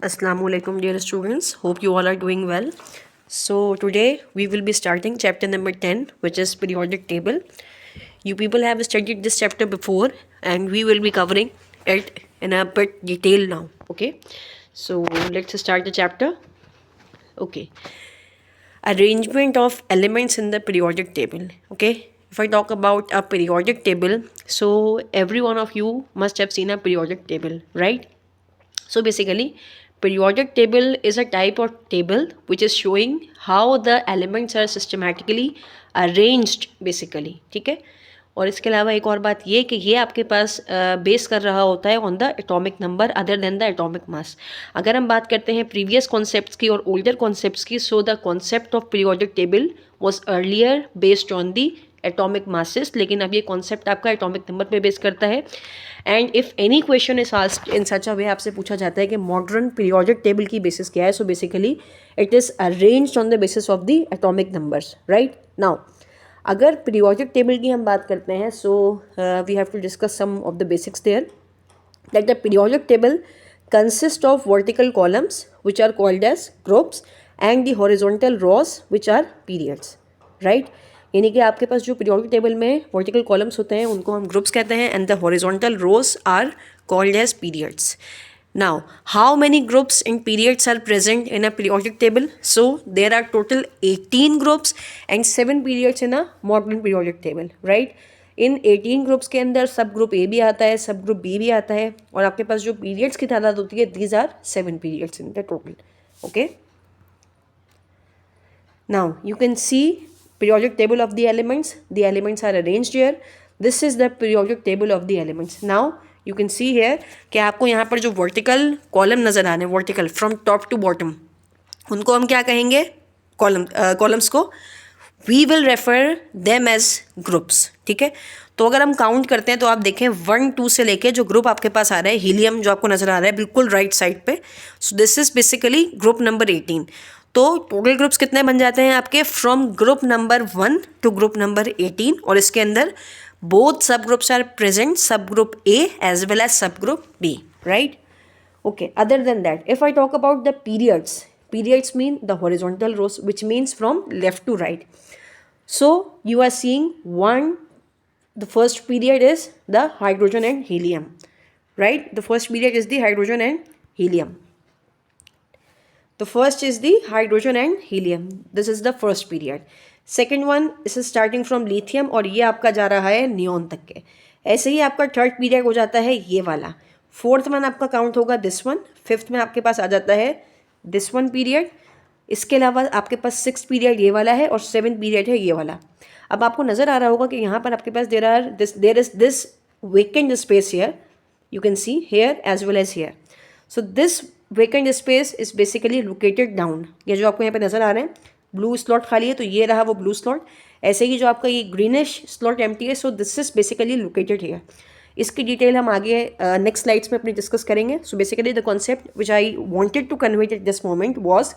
Assalamualaikum dear students, hope you all are doing well. So today we will be starting chapter number 10, which is periodic table. You people have studied this chapter before and we will be covering it in a bit detail now. Okay, so let's start the chapter. Okay, arrangement of elements in the periodic table. Okay, if I talk about a periodic table, so every one of you must have seen a periodic table, right? So basically, periodic table is a type of table which is showing how the elements are systematically arranged basically. ठीक है, और इसके अलावा एक और बात ये कि ये आपके पास बेस कर रहा होता है on the atomic number other than the atomic mass. अगर हम बात करते हैं प्रीवियस कॉन्सेप्ट्स की और ओल्डर कॉन्सेप्ट्स की, so the concept of periodic table was earlier based on the atomic masses, लेकिन अब ये कॉन्सेप्ट आपका एटॉमिक नंबर पे बेस करता है. And if any question is asked in such a way, आपसे पूछा जाता है कि मॉडर्न पीरियोडिक टेबल की बेसिस क्या है, so basically it is arranged on the basis of the atomic numbers. Right now, अगर पीरियोडिक टेबल की हम बात करते हैं, so we have to discuss some of the basics there. That the periodic table consist of vertical columns which are called age groups and the horizontal rows which are periods. Right, यानी कि आपके पास जो periodic table में vertical columns होते हैं उनको हम ग्रुप्स कहते हैं and the horizontal rows are called as periods. Now, how many groups and periods are present in a periodic table? So, there are total 18 groups and 7 periods in a modern periodic table, right? In 18 groups के अंदर सब group ए भी आता है, सब group B भी आता है, और आपके पास जो पीरियड्स की तादाद होती है, these are 7 periods in the total. Okay? Now, you can see periodic table of the elements. The elements are arranged here. This is the periodic table of the elements. Now, you can see here कि आपको यहाँ पर जो vertical column नज़र आ रहे हैं, vertical from top to bottom, उनको हम क्या कहेंगे? कॉलम्स को we will refer them as groups. ठीक है, तो अगर हम काउंट करते हैं तो आप देखें 1 2 से लेके जो ग्रुप आपके पास आ रहा है, हीलियम जो आपको नज़र आ रहा है बिल्कुल राइट साइड पे, so this is basically group number 18. तो टोटल ग्रुप्स कितने बन जाते हैं आपके? From group number 1 to group number 18, और इसके अंदर both subgroups are present, subgroup A as well as subgroup B, right? Okay, other than that, if I talk about the periods mean the horizontal rows, which means from left to right. So you are seeing the first period is the hydrogen and helium, right? The first period is the hydrogen and helium. The first is the hydrogen and helium. This is the first period. Second one इस starting from lithium, और ये आपका जा रहा है neon तक के. ऐसे ही आपका थर्ड पीरियड हो जाता है ये वाला. फोर्थ वन आपका काउंट होगा दिस वन. फिफ्थ में आपके पास आ जाता है दिस वन पीरियड. इसके अलावा आपके पास सिक्स पीरियड ये वाला है और सेवन्थ पीरियड है ये वाला. अब आपको नज़र आ रहा होगा कि यहाँ पर आपके पास there is this vacant space here, you can see here as well as here. So this vacant space is basically located down. ये जो आपको यहाँ पे नज़र आ रहे हैं ब्लू स्लॉट खाली है, तो ये रहा वो ब्लू स्लॉट. ऐसे ही जो आपका ये ग्रीनिश स्लॉट एम्प्टी है, so this is basically located here. इसकी डिटेल हम आगे नेक्स्ट स्लाइड्स में अपनी डिस्कस करेंगे. So basically the concept which I wanted to convey at this moment was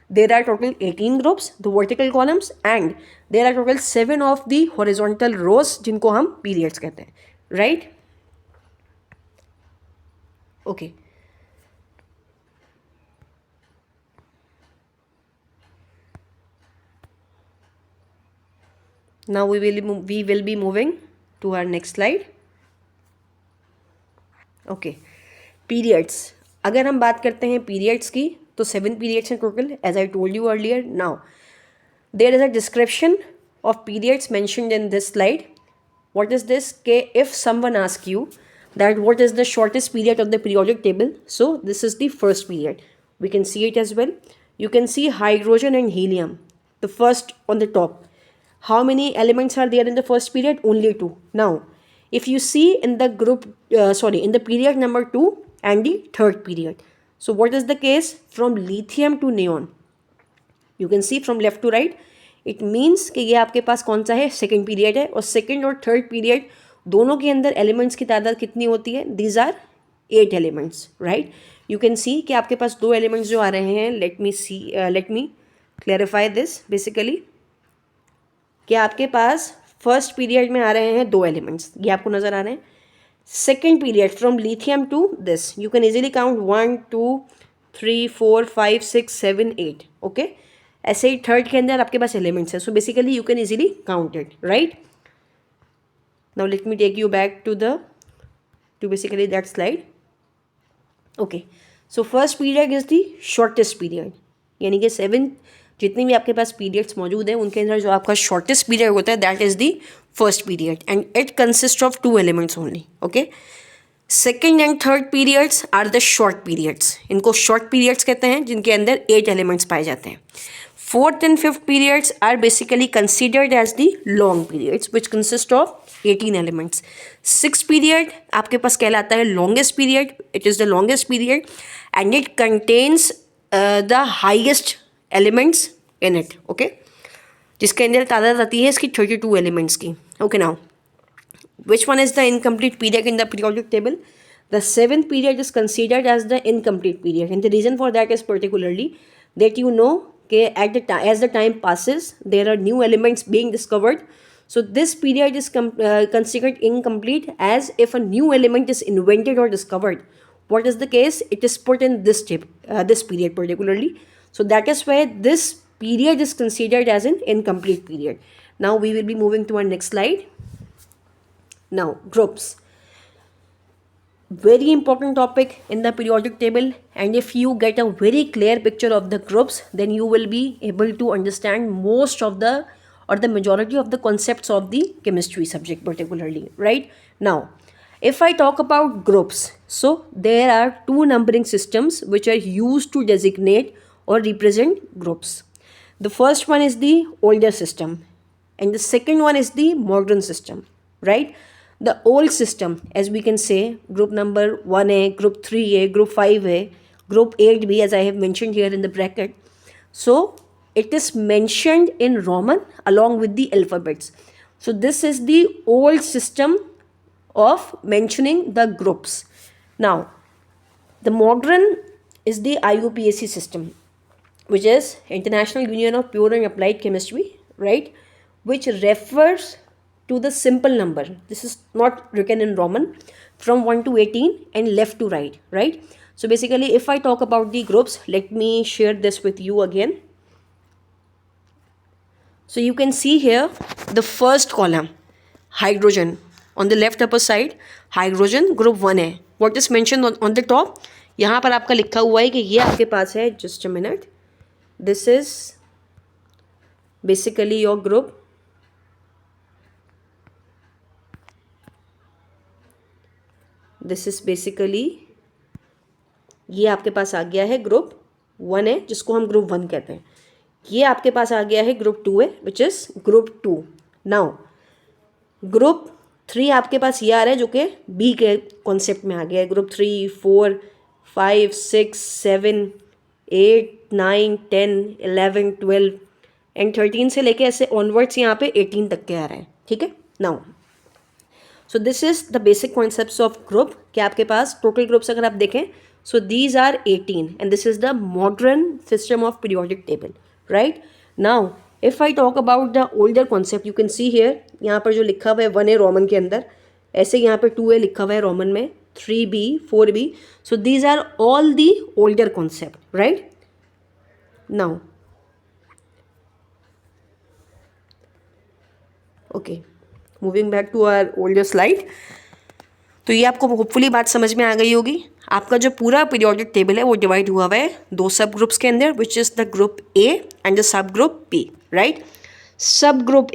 there are total 18 groups, the vertical columns, and there are total 7 of the horizontal rows जिनको हम periods कहते हैं. Right, okay. Now we will be moving to our next slide. Okay, periods. अगर हम बात करते हैं periods की, तो 7 periods हैं total, as I told you earlier. Now there is a description of periods mentioned in this slide. What is this? कि if someone asks you that what is the shortest period of the periodic table, so this is the first period. We can see it as well. You can see hydrogen and helium, the first on the top. How many elements are there in the first period? Only 2. Now, if you see in the in the period number 2 and the third period, so what is the case? From lithium to neon, you can see from left to right. It means कि ये आपके पास कौन सा है? Second period है. और second और third period दोनों के अंदर एलिमेंट्स की तादाद कितनी होती है? These are 8 elements. Right, you can see कि आपके पास 2 एलिमेंट्स जो आ रहे हैं. Let me clarify this. Basically कि आपके पास फर्स्ट पीरियड में आ रहे हैं 2 एलिमेंट्स, ये आपको नज़र आ रहे हैं. Second period from lithium to this, you can easily count 1 2 3 4 5 6 7 8. Okay, ऐसे ही थर्ड के अंदर आपके पास एलिमेंट्स है. So basically you can easily count it, right. Now let me take you back to basically that slide. Okay, so first period is the shortest period, यानी कि 7 जितने भी आपके पास पीरियड्स मौजूद हैं उनके अंदर जो आपका शॉर्टेस्ट पीरियड होता है that is the first period and it consist of 2 elements only. Okay, second and third periods are the short periods. इनको शॉर्ट पीरियड्स कहते हैं जिनके अंदर 8 एलिमेंट्स पाए जाते हैं. Fourth and fifth periods are basically considered as the long periods which consist of 18 elements. Six period आपके पास कहलाता है longest period. It is the longest period and it contains the highest elements in it. Okay, जिसके अंदर तादाद आती है इसकी 32 एलिमेंट्स की. Okay, now which one is the incomplete period in the periodic table? The seventh period is considered as the incomplete period, and the reason for that is particularly that you know at the time, as the time passes, there are new elements being discovered. So this period is considered incomplete as if a new element is invented or discovered. What is the case? It is put in this period particularly. So that is why this period is considered as an incomplete period. Now we will be moving to our next slide. Now, groups. Very important topic in the periodic table, and if you get a very clear picture of the groups, then you will be able to understand most of the or the majority of the concepts of the chemistry subject particularly, right? Now, if I talk about groups, so there are 2 numbering systems which are used to designate or represent groups. The first one is the older system and the second one is the modern system, right? The old system, as we can say, group number 1A, group 3A, group 5A, group 8B, as I have mentioned here in the bracket. So it is mentioned in Roman along with the alphabets. So this is the old system of mentioning the groups. Now, the modern is the IUPAC system, which is International Union of Pure and Applied Chemistry, right? Which refers to the simple number. This is not written in Roman, from 1 to 18 and left to right, right? So basically if I talk about the groups, let me share this with you again. So you can see here the first column, hydrogen. On the left upper side, hydrogen group 1 है. What is mentioned on the top? यहाँ पर आपका लिखा हुआ है कि ये आपके पास है, just a minute. This is basically your group. This is basically ये आपके पास आ गया है ग्रुप 1 है जिसको हम ग्रुप 1 कहते हैं. ये आपके पास आ गया है ग्रुप 2 है which is group 2. Now group 3 आपके पास ये आ रहा है जो कि बी के कॉन्सेप्ट में आ गया है. ग्रुप 3 4 5 6 7 8 9 10 11 12 एंड 13 से लेके ऐसे ऑनवर्ड्स यहाँ पे 18 तक के आ रहे हैं. ठीक है. Now so this is the basic concepts of group. कि आपके पास टोटल ग्रुप्स अगर आप देखें, so these are 18 and this is the modern system of periodic table, right. Now if I talk about the older concept, you can see here, यहाँ पर जो लिखा हुआ है 1A रोमन के अंदर, ऐसे यहाँ पर 2A लिखा हुआ है रोमन में, 3B 4B. So these are all the older concept, right. Now okay, moving back to our older slide. तो ये आपको होपफुली बात समझ में आ गई होगी. आपका जो पूरा पीरियोडिक टेबल है वो डिवाइड हुआ हुआ है 2 सब ग्रुप्स के अंदर, which is the group A and the sub group B, right. Sub group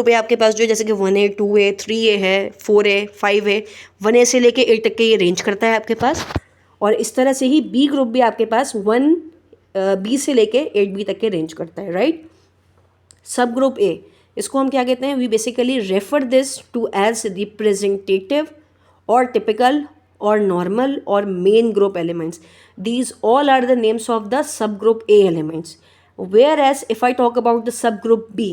A आपके पास जो जैसे कि 1A 2A 3A है, 4A 5A, 1A से लेके 8 तक के ये रेंज करता है आपके पास. और इस तरह से ही बी ग्रुप भी आपके पास 1B से लेके 8B तक के रेंज करता है, राइट. सब ग्रुप ए, इसको हम क्या कहते हैं? We basically refer this to as representative और टिपिकल और नॉर्मल और main group elements. These all are the names of the sub group A elements. Whereas if I talk about the sub group B,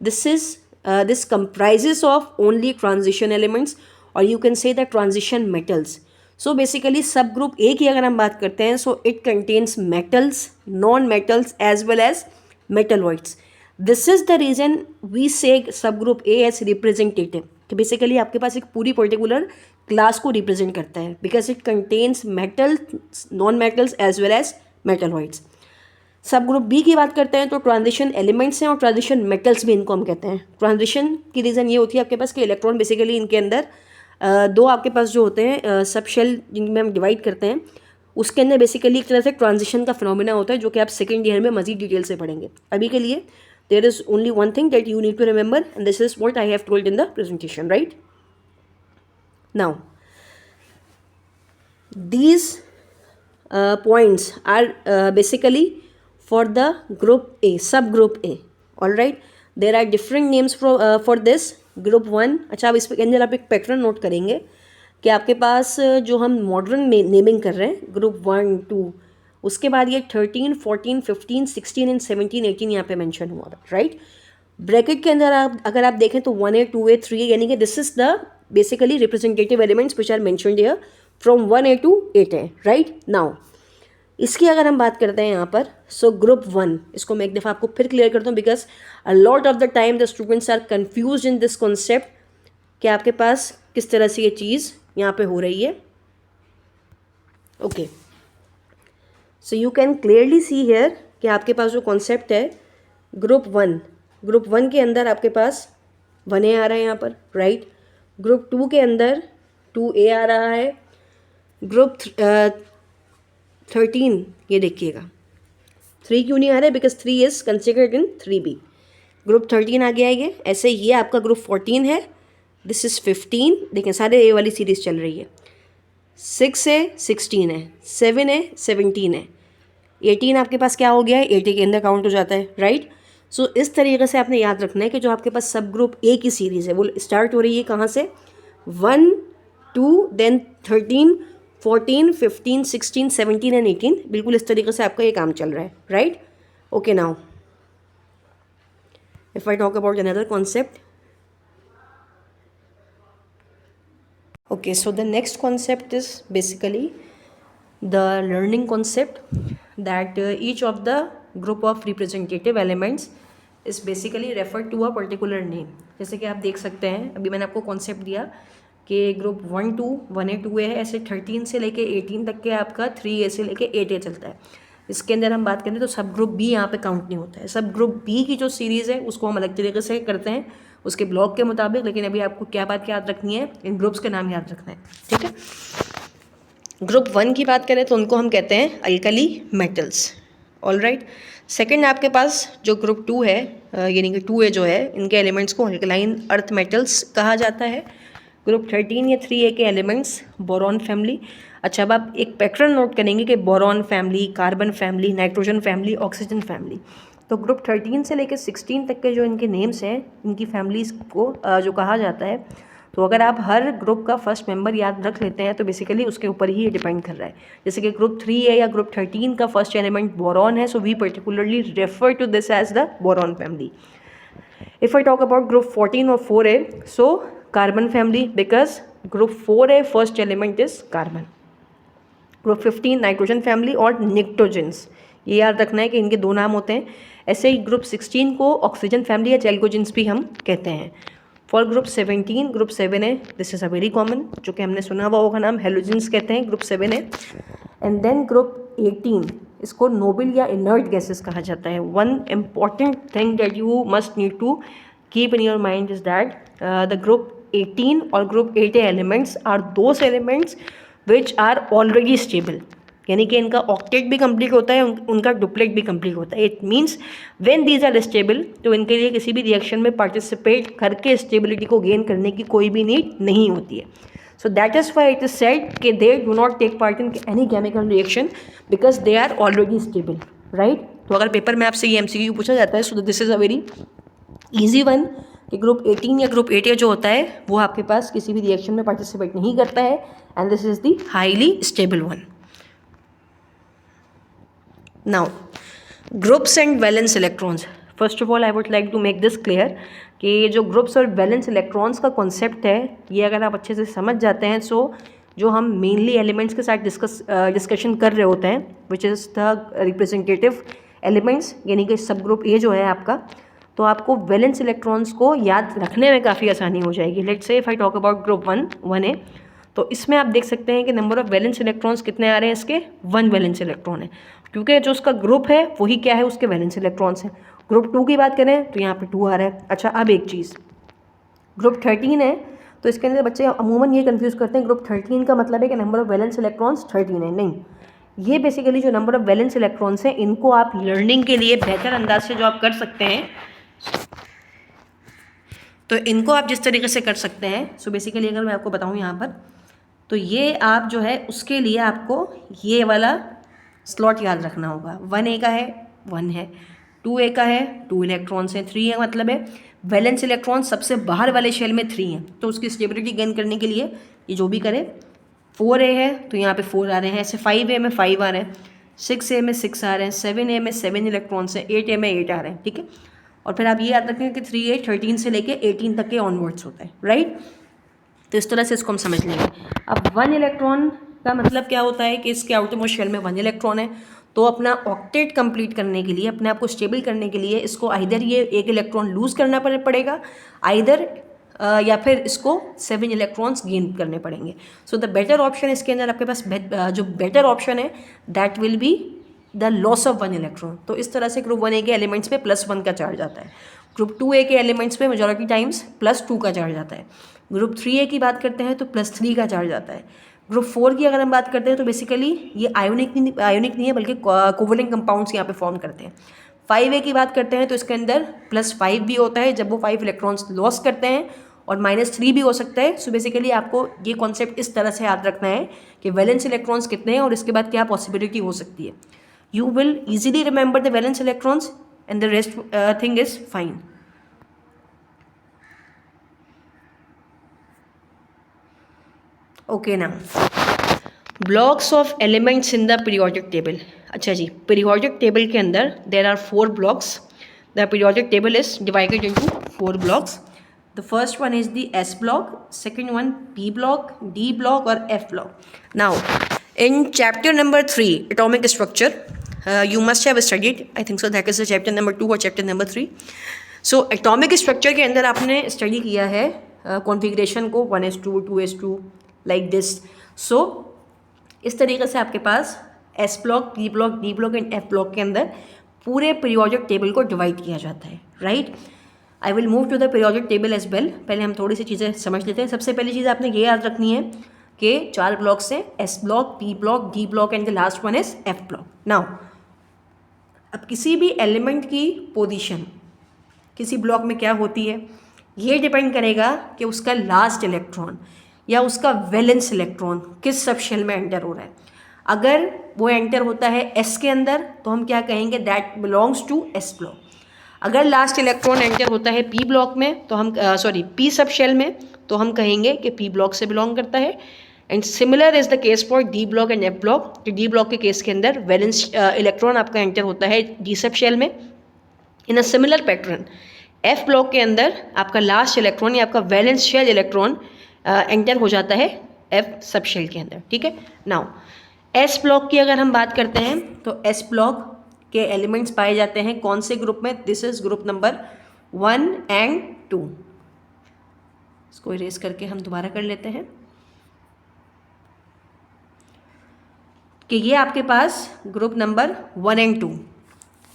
this comprises of only transition elements और you can say the transition metals. So basically sub group A की अगर हम बात करते हैं, so it contains metals, non metals as well as metalloids. This is the reason we say sub group A as representative. कि basically आपके पास एक पूरी पर्टिकुलर क्लास को रिप्रेजेंट करता है, because it contains metal, non metals as well as metalloids. Sub group B की बात करते हैं तो ट्रांजिशन एलिमेंट्स हैं और ट्रांजिशन मेटल्स भी इनको हम कहते हैं। ट्रांजिशन की रीज़न ये होती है आपके पास कि इलेक्ट्रॉन बेसिकली इनके अंदर दो आपके पास जो होते हैं सब शेल जिनमें हम डिवाइड करते हैं, उसके अंदर बेसिकली एक तरह से ट्रांजिशन का फिनोमिना होता है, जो कि आप सेकेंड ईयर में मजीद डिटेल से पढ़ेंगे। अभी के लिए there is only one thing that you need to remember, and this is what I have told in the presentation, right. Now these points are basically for the group A, subgroup A, all right. There are different names for this group 1। अच्छा, अब इसके अंदर आप एक pattern note करेंगे कि आपके पास जो हम मॉडर्न नेमिंग कर रहे हैं ग्रुप 1 2, उसके बाद ये 13 14 15 16 एंड 17 18 यहाँ पे मेंशन हुआ है, राइट। ब्रैकेट के अंदर आप अगर आप देखें तो 1A 2A 3A, यानी कि this is the basically representative elements which are mentioned here from 1A to 8A, right. Now इसकी अगर हम बात करते हैं यहाँ पर, सो ग्रुप 1, इसको मैं एक दफ़ा आपको फिर क्लियर करता हूँ, because a lot of the time the students are confuse in this concept कि आपके पास किस तरह से ये चीज़ यहाँ पे हो रही है। Okay, so you can clearly see here कि आपके पास जो कॉन्सेप्ट है ग्रुप 1 के अंदर आपके पास 1A आ रहा है यहाँ पर, राइट। ग्रुप 2 के अंदर 2A आ रहा है। ग्रुप 13, ये देखिएगा 3 क्यों नहीं आ रहा है, because 3 is considered in 3B। Group 13 आ गया है ये। ऐसे ये आपका ग्रुप 14 है, दिस इज 15, देखें सारे ए वाली सीरीज चल रही है। 6A 16 है, 7A 17 है, 18 आपके पास क्या हो गया है, 80 के अंदर काउंट हो जाता है, राइट। सो इस तरीके से आपने याद रखना है कि जो आपके पास सब ग्रुप ए की सीरीज़ है वो स्टार्ट हो रही है कहाँ से, 1 2 देन 13 14 15 16 17 एंड 18, बिल्कुल इस तरीके से आपका ये काम चल रहा है, right. Okay, now if I talk about another concept, okay, so the next concept is basically the learning concept that each of the group of representative elements is basically referred to a particular name। जैसे कि आप देख सकते हैं, अभी मैंने आपको concept दिया कि ग्रुप 1 2 1A 2A है, ऐसे 13 से लेके 18 तक के आपका 3A से लेके 8A चलता है। इसके अंदर हम बात करें तो सब ग्रुप बी यहाँ पे काउंट नहीं होता है। सब ग्रुप बी की जो सीरीज़ है उसको हम अलग तरीके से करते हैं उसके ब्लॉक के मुताबिक, लेकिन अभी आपको क्या बात याद रखनी है, इन ग्रुप्स के नाम याद रखना है, ठीक है। ग्रुप 1 की बात करें तो उनको हम कहते हैं alkali metals, all right. Second आपके पास जो ग्रुप 2 है, यानी कि 2A जो है, इनके एलिमेंट्स को अल्कलाइन अर्थ मेटल्स कहा जाता है। ग्रुप 13 या 3A के एलिमेंट्स बोरॉन फैमिली। अच्छा, अब आप एक पैटर्न नोट करेंगे कि boron family, carbon family, nitrogen family, oxygen family. तो ग्रुप 13 से लेकर 16 तक के जो इनके नेम्स हैं, इनकी फैमिलीज़ को जो कहा जाता है, तो अगर आप हर ग्रुप का फर्स्ट मेंबर याद रख लेते हैं तो बेसिकली उसके ऊपर ही ये डिपेंड कर रहा है। जैसे कि ग्रुप 3A या ग्रुप 13 का फर्स्ट एलिमेंट बोरॉन है, so we particularly refer to this as the boron family. If I talk about group 14 और 4A, so carbon family, because group 4A first element is carbon. Group 15 nitrogen family और pnictogens, ये याद रखना है कि इनके दो नाम होते हैं। ऐसे ही ग्रुप 16 को ऑक्सीजन फैमिली या चैल्कोजेंस भी हम कहते हैं। For group 17 group 7A, this is a very common, जो कि हमने सुना हुआ होगा नाम, हेलोजेंस कहते हैं group 7A। And then group 18, इसको नोबल या इनर्ट गैसेस कहा जाता है। One important thing that you must need to keep in your mind is that the group 18 और group 8A elements are those elements which are already stable, यानी कि इनका octet भी कंप्लीट होता है, उनका डुप्लेट भी कंप्लीट होता है। It means when these are stable, तो इनके लिए किसी भी रिएक्शन में पार्टिसिपेट करके स्टेबिलिटी को गेन करने की कोई भी नीड नहीं होती है। So that is why it is said कि they do not take part in any chemical reaction because they are already stable, right. तो अगर पेपर में आपसे ये MCQ पूछा जाता है, so this is a very easy one कि ग्रुप 18 या ग्रुप 8A जो होता है वो आपके पास किसी भी रिएक्शन में पार्टिसिपेट नहीं करता है, and this is the highly stable one. Now groups and valence electrons, first of all I would like to make this clear कि जो ग्रुप्स और वैलेंस इलेक्ट्रॉन्स का कॉन्सेप्ट है, ये अगर आप अच्छे से समझ जाते हैं, सो जो हम मेनली एलिमेंट्स के साथ डिस्कशन कर रहे होते हैं, विच इज़ द रिप्रेजेंटेटिव एलिमेंट्स, यानी कि सब ग्रुप ए जो है आपका, तो आपको वैलेंस इलेक्ट्रॉन्स को याद रखने में काफ़ी आसानी हो जाएगी। Let's say if I talk about group 1 1A, तो इसमें आप देख सकते हैं कि नंबर ऑफ वैलेंस इलेक्ट्रॉन्स कितने आ रहे हैं इसके, 1 वैलेंस इलेक्ट्रॉन है, क्योंकि जो उसका ग्रुप है वही क्या है, उसके वैलेंस इलेक्ट्रॉन्स हैं। ग्रुप 2 की बात करें तो यहाँ पे 2 आ रहा है। अच्छा, अब एक चीज़, ग्रुप 13 है तो इसके अंदर बच्चे अमूमन ये कंफ्यूज करते हैं ग्रुप 13 का मतलब है कि नंबर ऑफ वैलेंस इलेक्ट्रॉन्स 13 है। नहीं, ये बेसिकली जो नंबर ऑफ वैलेंस इलेक्ट्रॉन्स हैं इनको आप लर्निंग के लिए बेहतर अंदाज से जो आप कर सकते हैं, तो इनको आप जिस तरीके से कर सकते हैं, सो बेसिकली अगर मैं आपको बताऊं यहाँ पर, तो ये आप जो है उसके लिए आपको ये वाला स्लॉट याद रखना होगा। 1A का है 1 है, 2A का है 2 इलेक्ट्रॉन्स हैं, 3A का मतलब है वैलेंस इलेक्ट्रॉन सबसे बाहर वाले शेल में 3 हैं, तो उसकी स्टेबिलिटी गेन करने के लिए ये जो भी करे। 4A है तो यहाँ पे 4 आ रहे हैं, ऐसे 5A में 5 आ रहे हैं, 6A में 6 आ रहे हैं, 7A में 7 इलेक्ट्रॉन्स हैं, 8A में 8 आ रहे हैं, ठीक है। और फिर आप ये याद रखें कि 3A 13 से लेके 18 तक के ऑनवर्ड्स होता है, राइट। तो इस तरह से इसको हम समझ लेंगे। अब 1 इलेक्ट्रॉन का मतलब क्या होता है कि इसके आउटर मोस्ट शेल में 1 इलेक्ट्रॉन है, तो अपना ऑक्टेट कंप्लीट करने के लिए, अपने आप को स्टेबल करने के लिए इसको आइदर ये 1 इलेक्ट्रॉन लूज करना पड़ेगा, आइदर या फिर इसको 7 इलेक्ट्रॉन्स गेन करने पड़ेंगे। सो द बेटर ऑप्शन इसके अंदर आपके पास जो बेटर ऑप्शन है that will be the loss of 1 electron. तो इस तरह से ग्रुप 1A के एलिमेंट्स पे +1 का चार्ज आता है, ग्रुप 2A के एलिमेंट्स पे मेजॉरिटी टाइम्स +2 का चार्ज आता है, ग्रुप 3A की बात करते हैं तो +3 का चार्ज आता है, ग्रुप 4 की अगर हम बात करते हैं तो बेसिकली ये आयोनिक नहीं है बल्कि कोवलेंट कंपाउंड्स यहाँ पे फॉर्म करते हैं। 5A की बात करते हैं तो इसके अंदर +5 भी होता है जब वो 5 इलेक्ट्रॉन्स लॉस करते हैं, और -3 भी हो सकता है। सो बेसिकली आपको ये कॉन्सेप्ट इस तरह से याद रखना है कि वैलेंस इलेक्ट्रॉन्स कितने हैं और इसके बाद क्या पॉसिबिलिटी हो सकती है। You will easily remember the valence electrons and the rest thing is fine. Okay, now blocks of elements in the periodic table. अच्छा जी, periodic table के अंदर there are 4 blocks. The periodic table is divided into 4 blocks. The first one is the S block, second one P block, D block और F block. Now in chapter number 3 atomic structure, you must have studied, I think so, that is the chapter number 2 or chapter number 3. So atomic structure के अंदर आपने study किया है configuration को 1s2 2s2 like this. सो इस तरीके से आपके पास S block, P block, D block and F block के अंदर पूरे पीरियोडिक टेबल को डिवाइड किया जाता है, right. I will move to the periodic table as well. पहले हम थोड़ी सी चीज़ें समझ लेते हैं। सबसे पहली चीज़ आपने ये याद रखनी है कि 4 ब्लॉक्स हैं, S block, P block, D block and the last one is F block. Now अब किसी भी एलिमेंट की पोजीशन किसी ब्लॉक में क्या होती है, ये डिपेंड करेगा कि उसका लास्ट इलेक्ट्रॉन या उसका वैलेंस इलेक्ट्रॉन किस सब शेल में एंटर हो रहा है। अगर वो एंटर होता है S के अंदर तो हम क्या कहेंगे, that belongs to S block. अगर लास्ट इलेक्ट्रॉन एंटर होता है P ब्लॉक में तो हम P सब शेल में, तो हम कहेंगे कि P ब्लॉक से बिलोंग करता है। And similar is the case for D block and F block. तो डी ब्लॉक के केस के अंदर वैलेंस इलेक्ट्रॉन आपका एंटर होता है डी सब शेल में। In a similar pattern F block के अंदर आपका लास्ट इलेक्ट्रॉन या आपका वैलेंस शेल इलेक्ट्रॉन एंटर हो जाता है एफ सब शेल के अंदर, ठीक है। नाउ एस ब्लॉक की अगर हम बात करते हैं तो एस ब्लॉक के एलिमेंट्स पाए जाते हैं कौन से ग्रुप में, this is group number 1 and 2। इसको इरेज करके हम दोबारा कर लेते हैं कि ये आपके पास ग्रुप नंबर 1 एंड 2,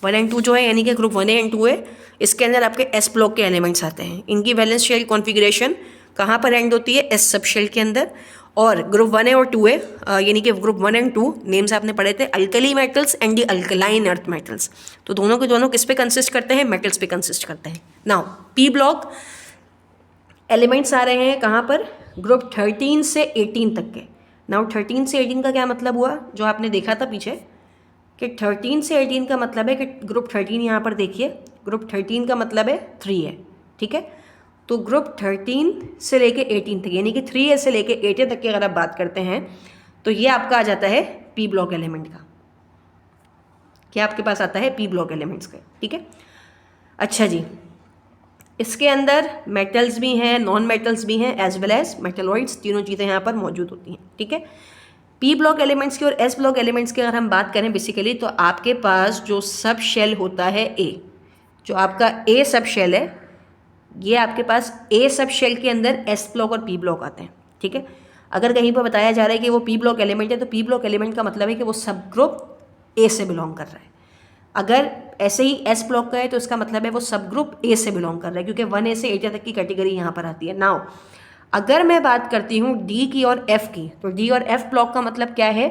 1 एंड 2 जो है यानी कि ग्रुप 1 एंड 2 है, इसके अंदर आपके एस ब्लॉक के एलिमेंट्स आते हैं। इनकी वैलेंस शेल कॉन्फ़िगरेशन कहाँ पर एंड होती है, एस सब शेल के अंदर। और ग्रुप 1 और 2 है यानी कि ग्रुप 1 एंड 2 नेम्स आपने पढ़े थे, alkali metals and the alkaline earth metals. तो दोनों के दोनों किस पे कंसिस्ट करते हैं, मेटल्स पे कंसिस्ट करते हैं। नाउ पी ब्लॉक एलिमेंट्स आ रहे हैं कहाँ पर, ग्रुप 13 से 18 तक के। नाउ 13 से 18 का क्या मतलब हुआ, जो आपने देखा था पीछे कि 13 से 18 का मतलब है कि ग्रुप 13 यहाँ पर देखिए, ग्रुप 13 का मतलब है 3 है, ठीक है। तो ग्रुप 13 से लेके 18 तक यानी कि 3A से लेके 8A तक की अगर आप बात करते हैं तो ये आपका आ जाता है पी ब्लॉक एलिमेंट का। क्या आपके पास आता है, पी ब्लॉक एलिमेंट्स का, ठीक है। अच्छा जी, इसके अंदर मेटल्स भी हैं, नॉन मेटल्स भी हैं, एज वेल एज मेटलॉइड्स, तीनों चीज़ें यहाँ पर मौजूद होती हैं, ठीक है। पी ब्लॉक एलिमेंट्स की और एस ब्लॉक एलिमेंट्स की अगर हम बात करें बेसिकली, तो आपके पास जो सब शेल होता है ए, जो आपका ए सब शेल है, ये आपके पास ए सब शेल के अंदर एस ब्लॉक और पी ब्लॉक आते हैं, ठीक है। अगर कहीं पर बताया जा रहा है कि वो पी ब्लॉक एलिमेंट है तो पी ब्लॉक एलिमेंट का मतलब है कि वो सब ग्रुप ए से बिलोंग कर रहा है। अगर ऐसे ही एस ब्लॉक का है तो इसका मतलब है वो सब ग्रुप ए से बिलोंग कर रहा है, क्योंकि 1A से 8A तक की कैटेगरी यहाँ पर आती है। नाउ अगर मैं बात करती हूँ डी की और एफ की, तो डी और एफ ब्लॉक का मतलब क्या है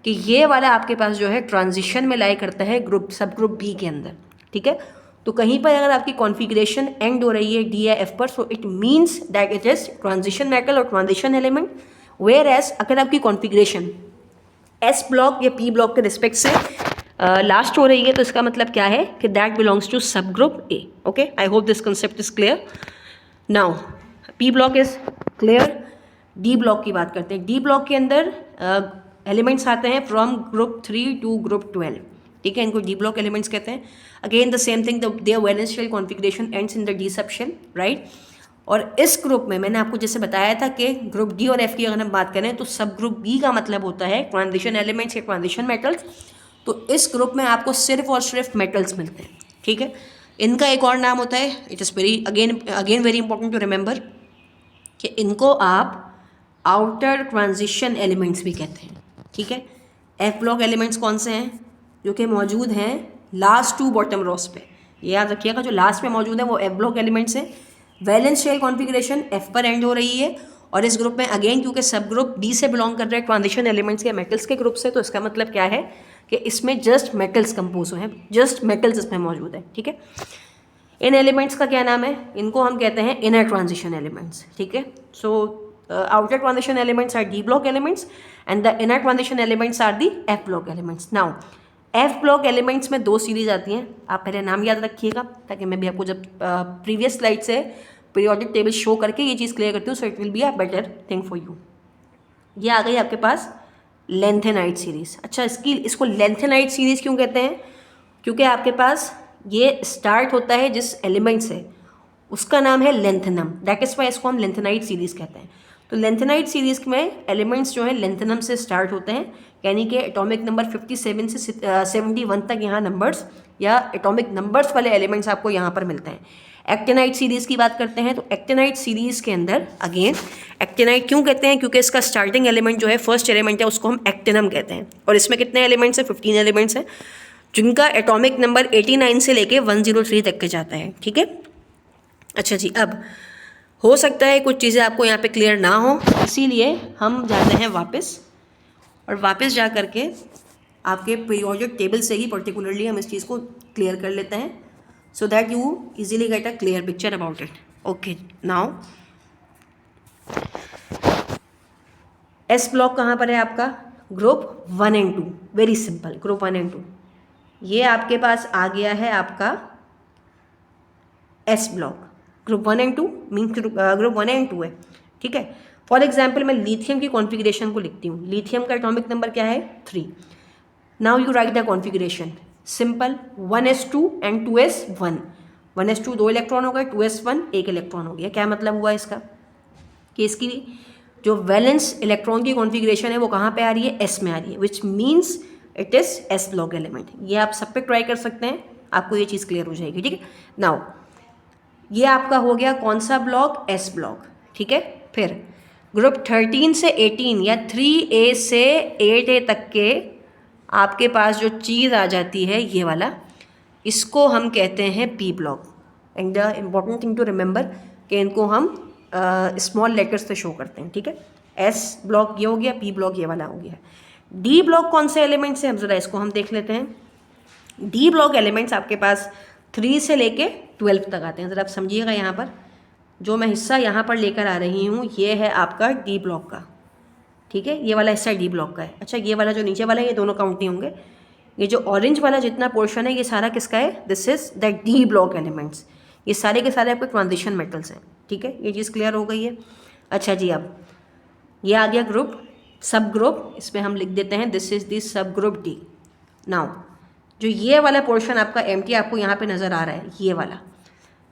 कि ये वाला आपके पास जो है ट्रांजिशन में लाई करता है ग्रुप सब ग्रुप बी के अंदर, ठीक है। तो कहीं पर अगर आपकी कॉन्फ़िगरेशन एंड हो रही है डी या एफ पर, so it means that it is transition metal और ट्रांजिशन एलिमेंट। वेयर एज अगर आपकी कॉन्फ़िगरेशन एस ब्लॉक या पी ब्लॉक के रिस्पेक्ट से लास्ट हो रही है तो इसका मतलब क्या है कि दैट बिलोंग्स टू सब group A. Okay, I hope this concept is clear. Now P block is clear. D block की बात करते हैं। डी ब्लॉक के अंदर एलिमेंट्स आते हैं फ्रॉम ग्रुप 3 टू ग्रुप 12, ठीक है, इनको डी ब्लॉक एलिमेंट्स कहते हैं। Again the same thing, their valence shell configuration ends in the D section, right. और इस ग्रुप में मैंने आपको जैसे बताया था कि ग्रुप डी और एफ की अगर हम बात करें तो सब ग्रुप बी का मतलब होता है ट्रांजिशन एलिमेंट्स या ट्रांजिशन मेटल्स। तो इस ग्रुप में आपको सिर्फ और सिर्फ मेटल्स मिलते हैं, ठीक है। इनका एक और नाम होता है, it is very again very important to remember कि इनको आप आउटर ट्रांजिशन एलिमेंट्स भी कहते हैं, ठीक है। एफ ब्लॉक एलिमेंट्स कौन से हैं? जो कि मौजूद हैं लास्ट 2 बॉटम रोस पे, ये याद रखिएगा, जो लास्ट में मौजूद है वो एफ ब्लॉक एलिमेंट्स हैं। वैलेंस शेल कॉन्फ़िगरेशन एफ पर एंड हो रही है, और इस ग्रुप में अगेन क्योंकि सब ग्रुप डी से बिलोंग कर रहे हैं ट्रांजिशन एलिमेंट्स या मेटल्स के ग्रुप से, तो इसका मतलब क्या है कि इसमें जस्ट मेटल्स कंपोज हुए हैं, जस्ट मेटल्स इसमें मौजूद है, ठीक है। इन एलिमेंट्स का क्या नाम है? इनको हम कहते हैं इनर ट्रांजिशन एलिमेंट्स, ठीक है। So outer transition elements are D block elements and the inner transition elements are the F block elements. Now F block elements में 2 सीरीज आती हैं, आप पहले नाम याद रखिएगा ताकि मैं भी आपको जब प्रीवियस स्लाइड से पीरियोडिक टेबल शो करके ये चीज़ क्लियर करती हूँ, so it will be a better thing for you. ये आ गई आपके पास लेंथेनाइट सीरीज। अच्छा, इसको लेंथेनाइट सीरीज क्यों कहते हैं? क्योंकि आपके पास ये स्टार्ट होता है जिस एलिमेंट से, उसका नाम है लेंथेनम, दैट इज़ वाई इसको हम लेंथेनाइट सीरीज कहते हैं। तो लेंथेनाइट सीरीज में एलिमेंट्स जो है लेंथेनम से स्टार्ट होते हैं, यानी कि एटॉमिक नंबर 57 से 71 तक यहाँ नंबर्स या एटॉमिक नंबर्स वाले एलिमेंट्स आपको यहाँ पर मिलते हैं। एक्टिनाइट सीरीज़ की बात करते हैं तो एक्टिनाइट सीरीज़ के अंदर अगेन एक्टिनाइट क्यों कहते हैं? क्योंकि इसका स्टार्टिंग एलिमेंट जो है फर्स्ट एलिमेंट है उसको हम एक्टिनम कहते हैं, और इसमें कितने एलिमेंट्स हैं? 15 एलिमेंट्स हैं, जिनका एटॉमिक नंबर 89 से लेके 103 तक के जाता है, ठीक है। अच्छा जी, अब हो सकता है कुछ चीज़ें आपको यहाँ पे क्लियर ना हो, इसीलिए हम जाते हैं वापस, और वापस जा करके आपके पीरियोडिक टेबल से ही पर्टिकुलरली हम इस चीज़ को क्लियर कर लेते हैं, so that you easily get a clear picture about it. Okay, now S block कहाँ पर है आपका? Group 1 and 2, very simple, group 1 and 2 ये आपके पास आ गया है आपका S block. Group 1 and 2 means group 1 and 2 है, ठीक है। फॉर एग्जाम्पल मैं लिथियम की कॉन्फ़िगरेशन को लिखती हूँ। लिथियम का एटॉमिक नंबर क्या है? 3। Now you right the configuration, simple, 1s2 and 2s1। 1s2 2 electron हो गए, 2s1 1 इलेक्ट्रॉन हो गया। क्या मतलब हुआ इसका? कि इसकी जो वैलेंस इलेक्ट्रॉन की कॉन्फ़िगरेशन है वो कहाँ पे आ रही है? s में आ रही है, which means it is s block element. ये आप सब पे ट्राई कर सकते हैं, आपको ये चीज़ क्लियर हो जाएगी, ठीक है। नाउ ये आपका हो गया कौन सा ब्लॉक? s ब्लॉक, ठीक है। फिर ग्रुप 13 से 18 या 3a से 8a तक के आपके पास जो चीज़ आ जाती है ये वाला, इसको हम कहते हैं P block. And the important thing to remember कि इनको हम स्मॉल लेटर्स से शो करते हैं, ठीक है। एस ब्लॉक ये हो गया, पी ब्लॉक ये वाला हो गया। डी ब्लॉक कौन से एलिमेंट्स हैं? हम ज़रा इसको हम देख लेते हैं। डी ब्लॉक एलिमेंट्स आपके पास 3 से लेके 12 तक आते हैं। ज़रा आप समझिएगा, यहाँ पर जो मैं हिस्सा यहाँ पर लेकर आ रही हूँ ये है आपका डी ब्लॉक का, ठीक है। ये वाला हिस्सा डी ब्लॉक का है। अच्छा, ये वाला जो नीचे वाला है ये दोनों काउंट नहीं होंगे। ये जो ऑरेंज वाला जितना पोर्शन है ये सारा किसका है? This is the D block elements. ये सारे के सारे आपके ट्रांजिशन मेटल्स हैं, ठीक है। ये चीज़ क्लियर हो गई है। अच्छा जी, अब ये आ गया ग्रुप, सब ग्रुप, इसमें हम लिख देते हैं दिस इज दी सब ग्रुप डी। नाउ जो ये वाला पोर्शन आपका एम्प्टी आपको यहाँ पे नज़र आ रहा है, ये वाला,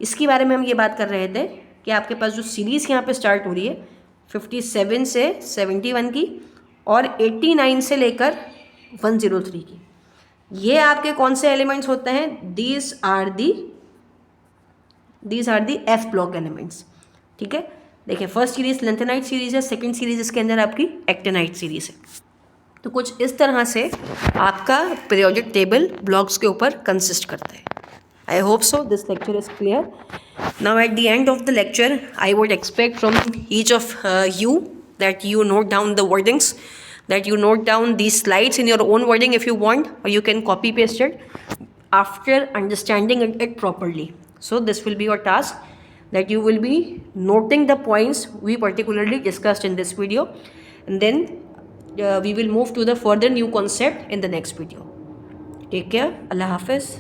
इसके बारे में हम ये बात कर रहे थे कि आपके पास जो सीरीज़ यहाँ पे स्टार्ट हो रही है 57 से 71 की और 89 से लेकर 103 की, ये आपके कौन से एलिमेंट्स होते हैं? These are the F block elements, ठीक है। देखिए फर्स्ट सीरीज लेंथेनाइट सीरीज है, सेकंड सीरीज इसके अंदर आपकी एक्टिनाइट सीरीज है। तो कुछ इस तरह से आपका पीरियोडिक टेबल ब्लॉक्स के ऊपर कंसिस्ट करता है। I hope so this lecture is clear. Now at the end of the lecture I would expect from each of you that you note down the wordings, that you note down these slides in your own wording if you want, or you can copy paste it after understanding it properly. So this will be your task, that you will be noting the points we particularly discussed in this video, and then we will move to the further new concept in the next video. Take care. Allah Hafiz.